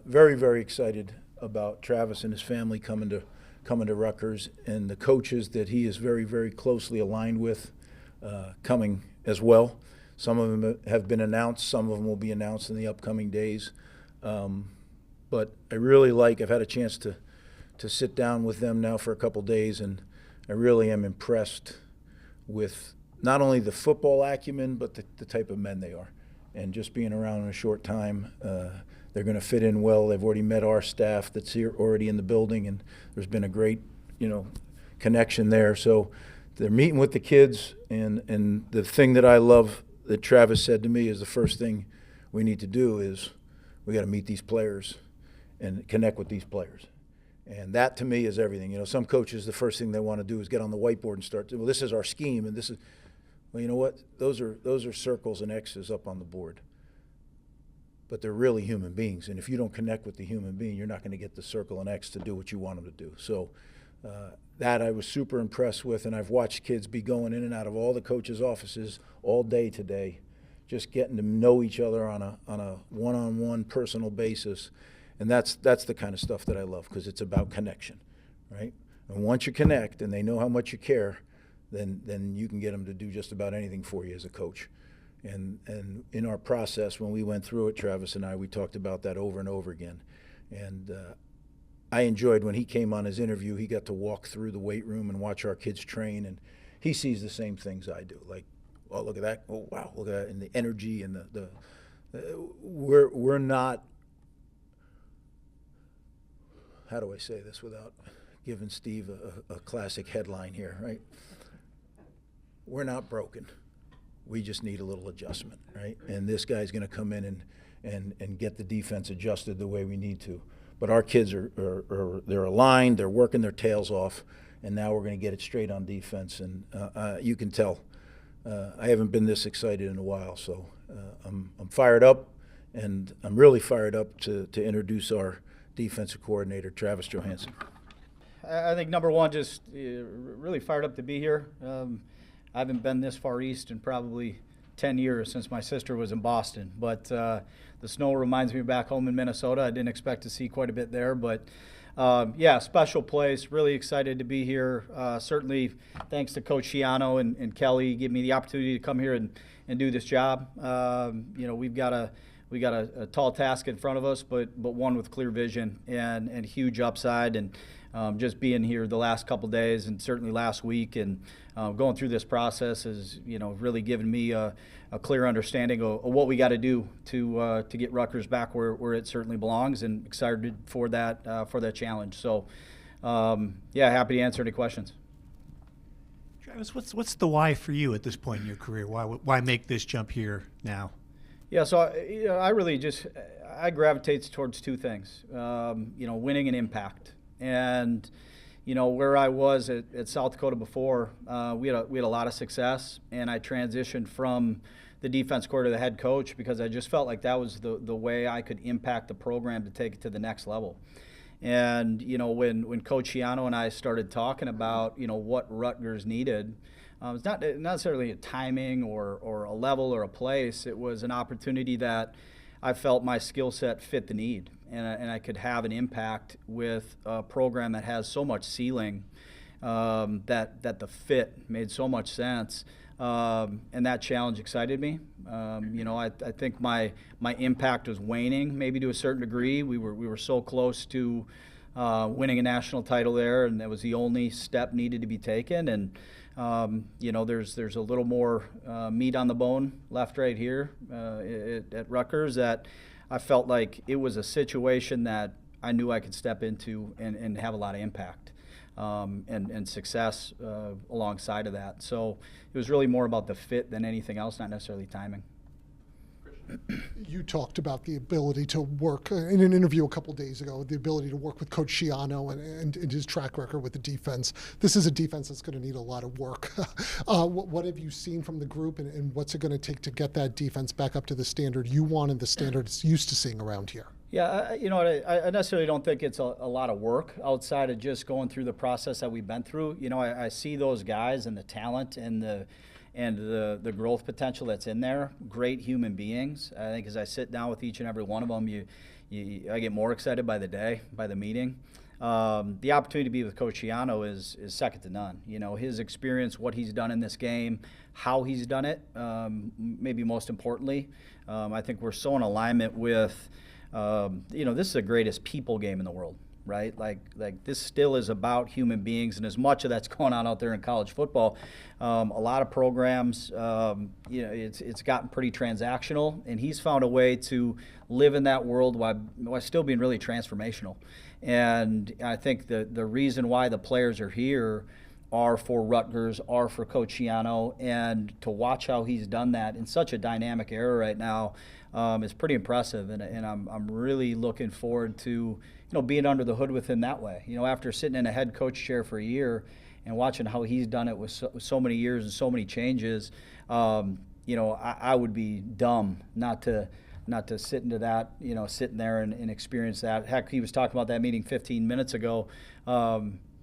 very, very excited about Travis and his family coming to Rutgers, and the coaches that he is very, very closely aligned with coming as well. Some of them have been announced. Some of them will be announced in the upcoming days. But I really I've had a chance to sit down with them now for a couple days, and I really am impressed with not only the football acumen, but the type of men they are. And just being around in a short time, they're going to fit in well. They've already met our staff that's here already in the building, and there's been a great, connection there. So they're meeting with the kids, and the thing that I love that Travis said to me is the first thing we need to do is we got to meet these players and connect with these players. And that to me is everything. Some coaches, the first thing they want to do is get on the whiteboard and start, well, this is our scheme, and this is, well, you know what? Those are circles and X's up on the board. But they're really human beings, and if you don't connect with the human being, you're not going to get the circle and X to do what you want them to do. So that I was super impressed with, and I've watched kids be going in and out of all the coaches' offices all day today, just getting to know each other on a one-on-one personal basis. And that's the kind of stuff that I love, because it's about connection, right? And once you connect and they know how much you care, then you can get them to do just about anything for you as a coach. And in our process, when we went through it, Travis and I, we talked about that over and over again. And I enjoyed when he came on his interview, he got to walk through the weight room and watch our kids train, and he sees the same things I do. Like, oh, look at that. Oh, wow, look at that. And the energy and we're not, how do I say this without giving Steve a classic headline here, right? We're not broken. We just need a little adjustment, right? And this guy's going to come in and get the defense adjusted the way we need to. But our kids they're aligned, they're working their tails off, and now we're going to get it straight on defense. And you can tell I haven't been this excited in a while, so I'm fired up, and I'm really fired up to introduce our defensive coordinator, Travis Johansen. I think number one, just really fired up to be here. I haven't been this far east in probably 10 years since my sister was in Boston. But the snow reminds me of back home in Minnesota. I didn't expect to see quite a bit there. But, yeah, special place. Really excited to be here. Certainly thanks to Coach Schiano and Kelly giving me the opportunity to come here and do this job. We've got a tall task in front of us, but one with clear vision and huge upside. And just being here the last couple days and certainly last week and going through this process has really given me a clear understanding of what we got to do to get Rutgers back where it certainly belongs, and excited for that challenge. So yeah, happy to answer any questions. Travis, what's the why for you at this point in your career? Why make this jump here now? Yeah, so I really I gravitate towards two things, winning and impact. And where I was at South Dakota before, we had a lot of success, and I transitioned from the defense coordinator to the head coach because I just felt like that was the way I could impact the program to take it to the next level. And when Coach Schiano and I started talking about what Rutgers needed, it's not necessarily a timing or a level or a place. It was an opportunity that I felt my skill set fit the need, and I could have an impact with a program that has so much ceiling, that the fit made so much sense, and that challenge excited me. I think my impact was waning, maybe to a certain degree. We were so close to winning a national title there, and that was the only step needed to be taken. And there's a little more meat on the bone left right here at Rutgers that I felt like it was a situation that I knew I could step into and have a lot of impact and success alongside of that. So it was really more about the fit than anything else, not necessarily timing. You talked about the ability to work in an interview a couple days ago, the ability to work with Coach Schiano and his track record with the defense. This is a defense that's going to need a lot of work. What have you seen from the group, and what's it going to take to get that defense back up to the standard you want and the standard it's used to seeing around here? Yeah, I necessarily don't think it's a lot of work outside of just going through the process that we've been through. I see those guys and the talent and the growth potential that's in there. Great human beings. I think as I sit down with each and every one of them, you I get more excited by the day, by the meeting. The opportunity to be with Coach Shiano is second to none. You know, his experience, what he's done in this game, how he's done it, maybe most importantly. I think we're so in alignment with, you know, this is the greatest people game in the world, right? Like this still is about human beings, and as much of that's going on out there in college football, a lot of programs, you know, it's gotten pretty transactional, and he's found a way to live in that world while still being really transformational. And I think the reason why the players are here are for Rutgers, are for Coach Shiano, and to watch how he's done that in such a dynamic era right now is pretty impressive. And I'm really looking forward to, you know, being under the hood with him that way. You know, after sitting in a head coach chair for a year and watching how he's done it with so many years and so many changes, you know, I would be dumb not to sit into that, you know, sitting there and experience that. Heck, he was talking about that meeting 15 minutes ago.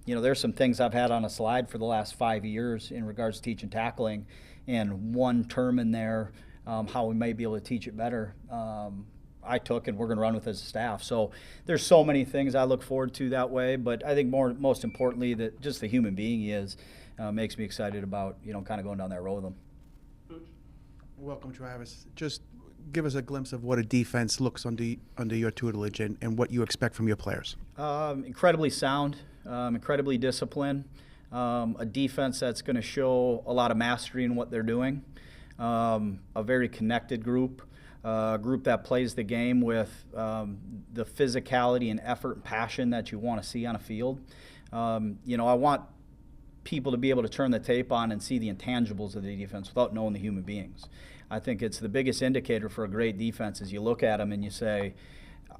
You know, there's some things I've had on a slide for the last 5 years in regards to teaching tackling, and one term in there, how we might be able to teach it better, I took and we're going to run with as a staff. So there's so many things I look forward to that way, but I think most importantly, that just the human being he is makes me excited about, you know, kind of going down that road with him. Welcome, Travis. Just give us a glimpse of what a defense looks under your tutelage and what you expect from your players. Incredibly sound, incredibly disciplined, a defense that's going to show a lot of mastery in what they're doing, a very connected group, a group that plays the game with the physicality and effort and passion that you want to see on a field. You know, I want people to be able to turn the tape on and see the intangibles of the defense without knowing the human beings. I think it's the biggest indicator for a great defense is you look at them and you say,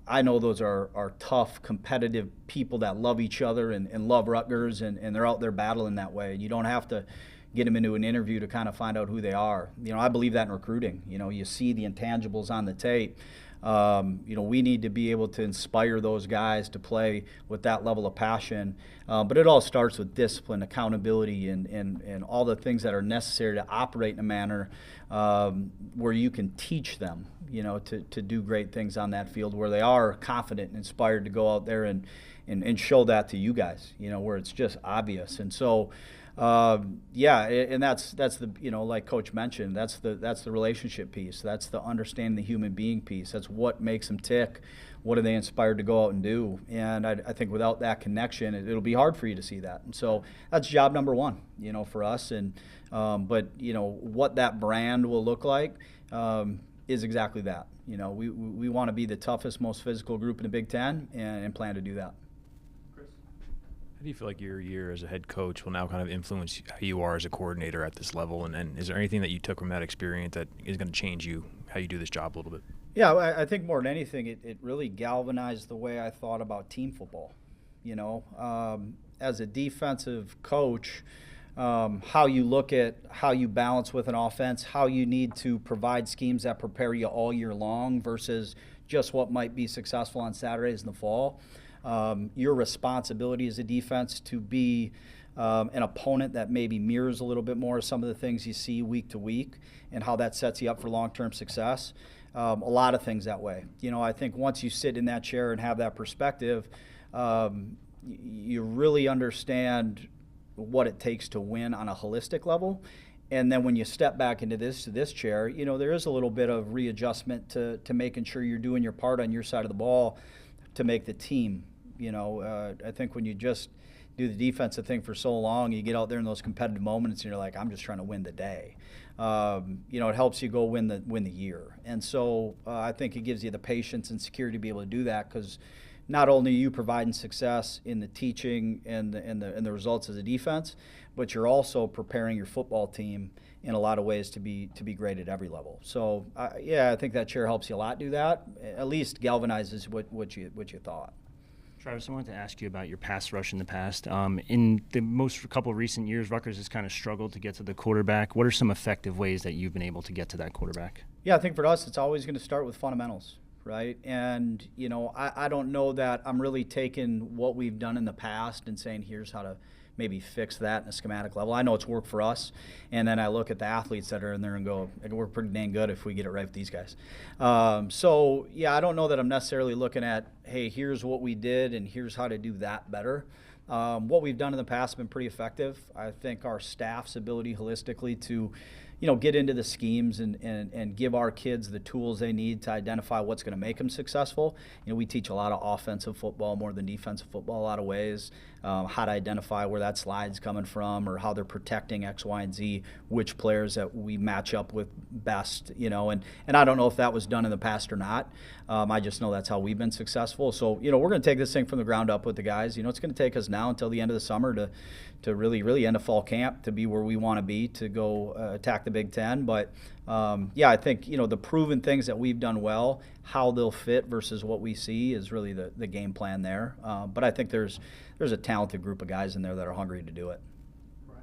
I know those are tough, competitive people that love each other and love Rutgers, and they're out there battling that way. You don't have to get them into an interview to kind of find out who they are. You know, I believe that in recruiting. You know, you see the intangibles on the tape. You know, we need to be able to inspire those guys to play with that level of passion. But it all starts with discipline, accountability, and all the things that are necessary to operate in a manner where you can teach them, you know, to do great things on that field, where they are confident and inspired to go out there and show that to you guys, you know, where it's just obvious. And so, yeah, and that's the, you know, like Coach mentioned, that's the relationship piece. That's the understanding the human being piece. That's what makes them tick. What are they inspired to go out and do? And I think without that connection, it'll be hard for you to see that. And so that's job number one, you know, for us. And but you know what that brand will look like is exactly that. You know, we want to be the toughest, most physical group in the Big Ten, and plan to do that. How do you feel like your year as a head coach will now kind of influence how you are as a coordinator at this level? And is there anything that you took from that experience that is going to change how you do this job a little bit? Yeah, I think more than anything, it really galvanized the way I thought about team football. You know, as a defensive coach, how you look at how you balance with an offense, how you need to provide schemes that prepare you all year long versus just what might be successful on Saturdays in the fall. Your responsibility as a defense to be an opponent that maybe mirrors a little bit more of some of the things you see week to week and how that sets you up for long-term success. A lot of things that way. You know, I think once you sit in that chair and have that perspective, you really understand what it takes to win on a holistic level. And then when you step back into this chair, you know, there is a little bit of readjustment to making sure you're doing your part on your side of the ball to make the team. You know, I think when you just do the defensive thing for so long, you get out there in those competitive moments and you're like, I'm just trying to win the day. You know, it helps you go win the year. And so I think it gives you the patience and security to be able to do that, because not only are you providing success in the teaching and the results as a defense, but you're also preparing your football team in a lot of ways to be great at every level. So yeah, I think that chair helps you a lot do that. At least galvanizes what you thought. Travis, I wanted to ask you about your pass rush in the past. In the couple of recent years, Rutgers has kind of struggled to get to the quarterback. What are some effective ways that you've been able to get to that quarterback? Yeah, I think for us, it's always going to start with fundamentals, right? And, you know, I don't know that I'm really taking what we've done in the past and saying, here's how to maybe fix that in a schematic level. I know it's worked for us, and then I look at the athletes that are in there and go, we're pretty dang good if we get it right with these guys. So yeah, I don't know that I'm necessarily looking at, hey, here's what we did and here's how to do that better. What we've done in the past has been pretty effective. I think our staff's ability holistically to, get into the schemes and give our kids the tools they need to identify what's going to make them successful. We teach a lot of offensive football more than defensive football a lot of ways, how to identify where that slide's coming from or how they're protecting X, Y, and Z, which players that we match up with best, and I don't know if that was done in the past or not. I just know that's how we've been successful. So, we're going to take this thing from the ground up with the guys. It's going to take us now until the end of the summer to really end of fall camp to be where we want to be to go attack the Big Ten. But yeah, I think the proven things that we've done well, how they'll fit versus what we see is really the game plan there. But I think there's a talented group of guys in there that are hungry to do it. Right.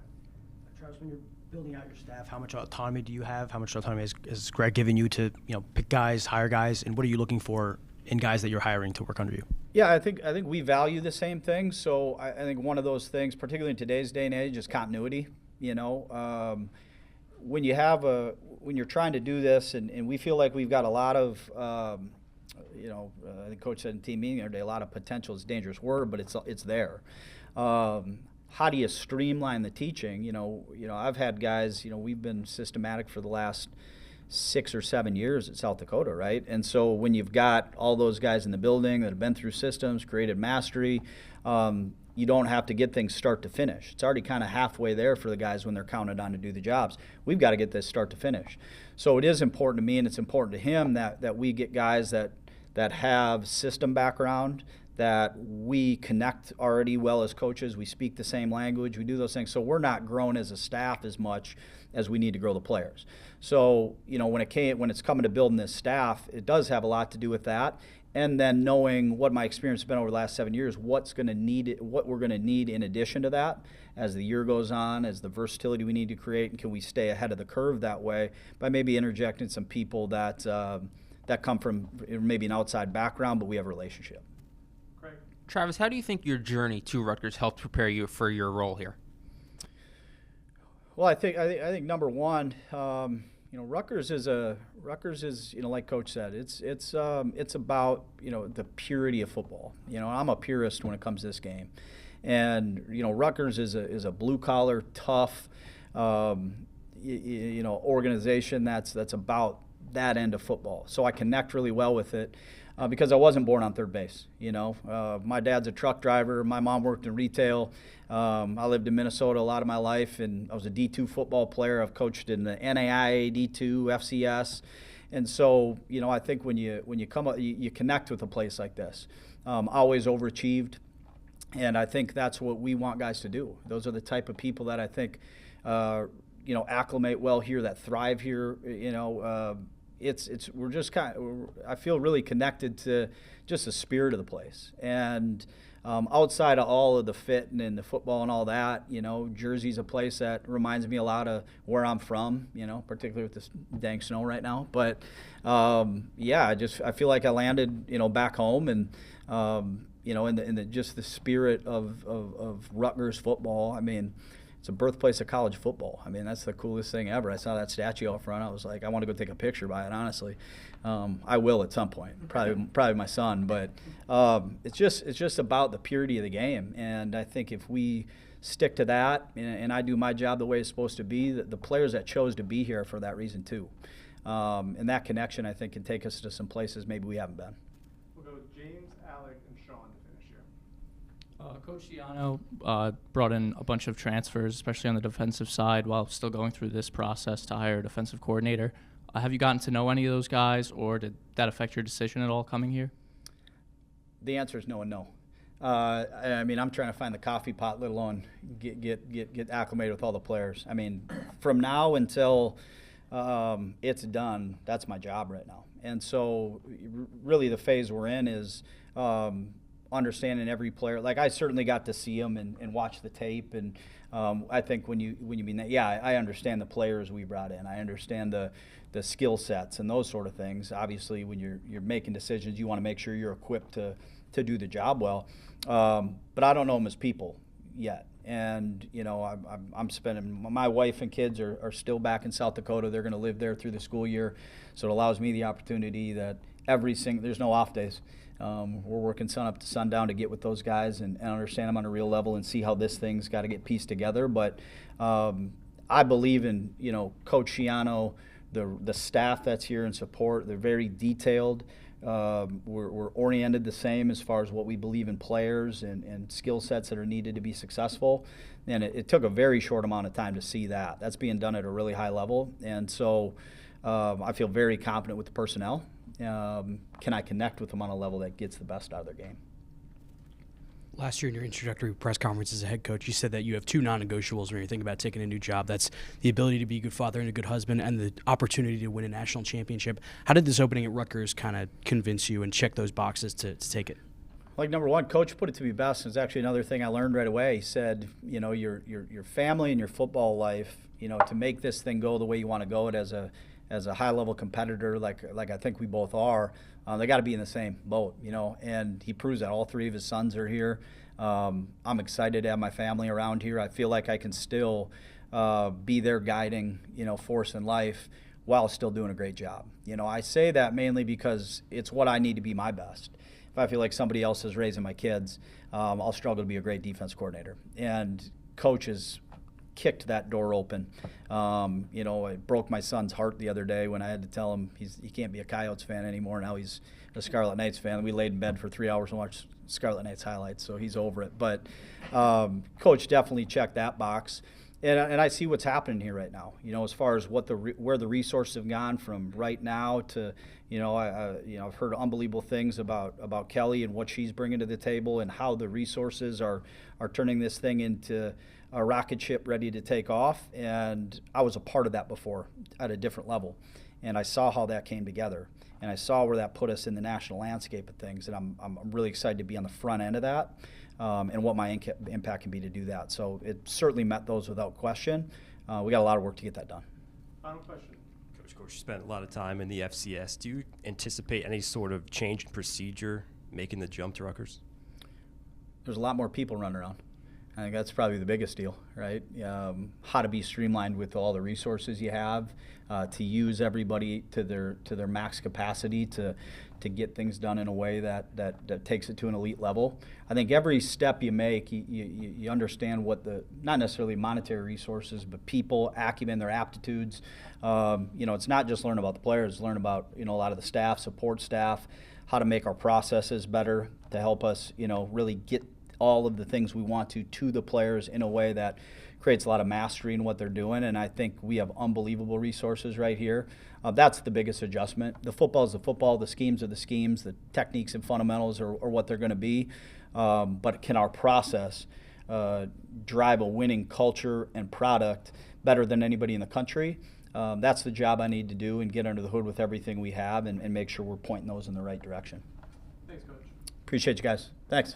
Travis, when you're building out your staff, how much autonomy do you have? How much autonomy has Greg given you to pick guys, hire guys, and what are you looking for in guys that you're hiring to work under you? Yeah, I think we value the same things. So I think one of those things, particularly in today's day and age, is continuity. When you're trying to do this, and we feel like we've got a lot of, I think Coach said in team meeting the other day, a lot of potential is a dangerous word, but it's there. How do you streamline the teaching? I've had guys. We've been systematic for the last 6 or 7 years at South Dakota, right? And so when you've got all those guys in the building that have been through systems, created mastery, you don't have to get things start to finish. It's already kind of halfway there for the guys when they're counted on to do the jobs. We've got to get this start to finish. So it is important to me, and it's important to him that we get guys that have system background, that we connect already well as coaches. We speak the same language. We do those things. So we're not grown as a staff as much as we need to grow the players. So, when it's coming to building this staff, it does have a lot to do with that. And then knowing what my experience has been over the last 7 years, what we're going to need in addition to that as the year goes on, as the versatility we need to create, and can we stay ahead of the curve that way by maybe interjecting some people that come from maybe an outside background, but we have a relationship. Great. Travis, how do you think your journey to Rutgers helped prepare you for your role here? Well, I think number one, Rutgers is like Coach said, it's about the purity of football. I'm a purist when it comes to this game, and Rutgers is a blue collar, tough, organization that's about that end of football. So I connect really well with it. Because I wasn't born on third base. My dad's a truck driver. My mom worked in retail. I lived in Minnesota a lot of my life, and I was a D2 football player. I've coached in the NAIA, D2, FCS, and so I think when you come up, you connect with a place like this. Always overachieved, and I think that's what we want guys to do. Those are the type of people that I think acclimate well here, that thrive here. We're just I feel really connected to just the spirit of the place. And outside of all of the fit and the football and all that, Jersey's a place that reminds me a lot of where I'm from, particularly with this dang snow right now. But I feel like I landed, back home, and in the spirit of Rutgers football. I mean, it's a birthplace of college football. I mean, that's the coolest thing ever. I saw that statue out front. I was like, I want to go take a picture by it, honestly. I will at some point, probably my son. But it's just about the purity of the game. And I think if we stick to that, and I do my job the way it's supposed to be, the players that chose to be here are for that reason too. And that connection, I think, can take us to some places maybe we haven't been. We'll go with James, Alec, and Sean to finish here. Coach Giano brought in a bunch of transfers, especially on the defensive side, while still going through this process to hire a defensive coordinator. Have you gotten to know any of those guys, or did that affect your decision at all coming here? The answer is no and no. I mean, I'm trying to find the coffee pot, let alone get acclimated with all the players. I mean, from now until it's done, that's my job right now. And so really the phase we're in is understanding every player. Like, I certainly got to see them and watch the tape, and I think when you mean that, yeah, I understand the players we brought in. I understand the skill sets and those sort of things. Obviously, when you're making decisions, you want to make sure you're equipped to do the job well. But I don't know them as people yet. And, you know, I'm spending, my wife and kids are still back in South Dakota. They're going to live there through the school year. So it allows me the opportunity that there's no off days. We're working sun up to sundown to get with those guys and understand them on a real level and see how this thing's got to get pieced together. But I believe in, you know, Coach Schiano, the staff that's here in support. They're very detailed. We're oriented the same as far as what we believe in players and skill sets that are needed to be successful. And it took a very short amount of time to see that. That's being done at a really high level. And so I feel very confident with the personnel. Can I connect with them on a level that gets the best out of their game? Last year in your introductory press conference as a head coach, you said that you have two non-negotiables when you're thinking about taking a new job. That's the ability to be a good father and a good husband and the opportunity to win a national championship. How did this opening at Rutgers kind of convince you and check those boxes to take it? Like, number one, Coach put it to me best. It's actually another thing I learned right away. He said, you know, your family and your football life, you know, to make this thing go the way you want to go it as a high-level competitor, like I think we both are, they got to be in the same boat, you know. And he proves that. All three of his sons are here. I'm excited to have my family around here. I feel like I can still be their guiding, you know, force in life while still doing a great job. You know, I say that mainly because it's what I need to be my best. If I feel like somebody else is raising my kids, I'll struggle to be a great defense coordinator. And Coach has kicked that door open. You know, it broke my son's heart the other day when I had to tell him he can't be a Coyotes fan anymore. Now he's a Scarlet Knights fan. We laid in bed for 3 hours and watched Scarlet Knights highlights, so he's over it. But Coach definitely checked that box. And I see what's happening here right now. You know, as far as where the resources have gone from right now to, you know, I've heard unbelievable things about Kelly and what she's bringing to the table and how the resources are turning this thing into a rocket ship ready to take off. And I was a part of that before at a different level, and I saw how that came together, and I saw where that put us in the national landscape of things. And I'm really excited to be on the front end of that. And what my impact can be to do that. So it certainly met those without question. We got a lot of work to get that done. Final question. Coach, you spent a lot of time in the FCS. Do you anticipate any sort of change in procedure making the jump to Rutgers? There's a lot more people running around. I think that's probably the biggest deal, right? How to be streamlined with all the resources you have, to use everybody to their max capacity to get things done in a way that takes it to an elite level. I think every step you make, you understand what not necessarily monetary resources, but people, acumen, their aptitudes. You know, it's not just learn about the players, learn about, you know, a lot of the staff, support staff, how to make our processes better to help us, you know, really get all of the things we want to the players in a way that creates a lot of mastery in what they're doing. And I think we have unbelievable resources right here. That's the biggest adjustment. The football is the football, the schemes are the schemes, the techniques and fundamentals are what they're going to be. But can our process drive a winning culture and product better than anybody in the country? That's the job I need to do and get under the hood with everything we have and make sure we're pointing those in the right direction. Thanks, Coach. Appreciate you guys. Thanks.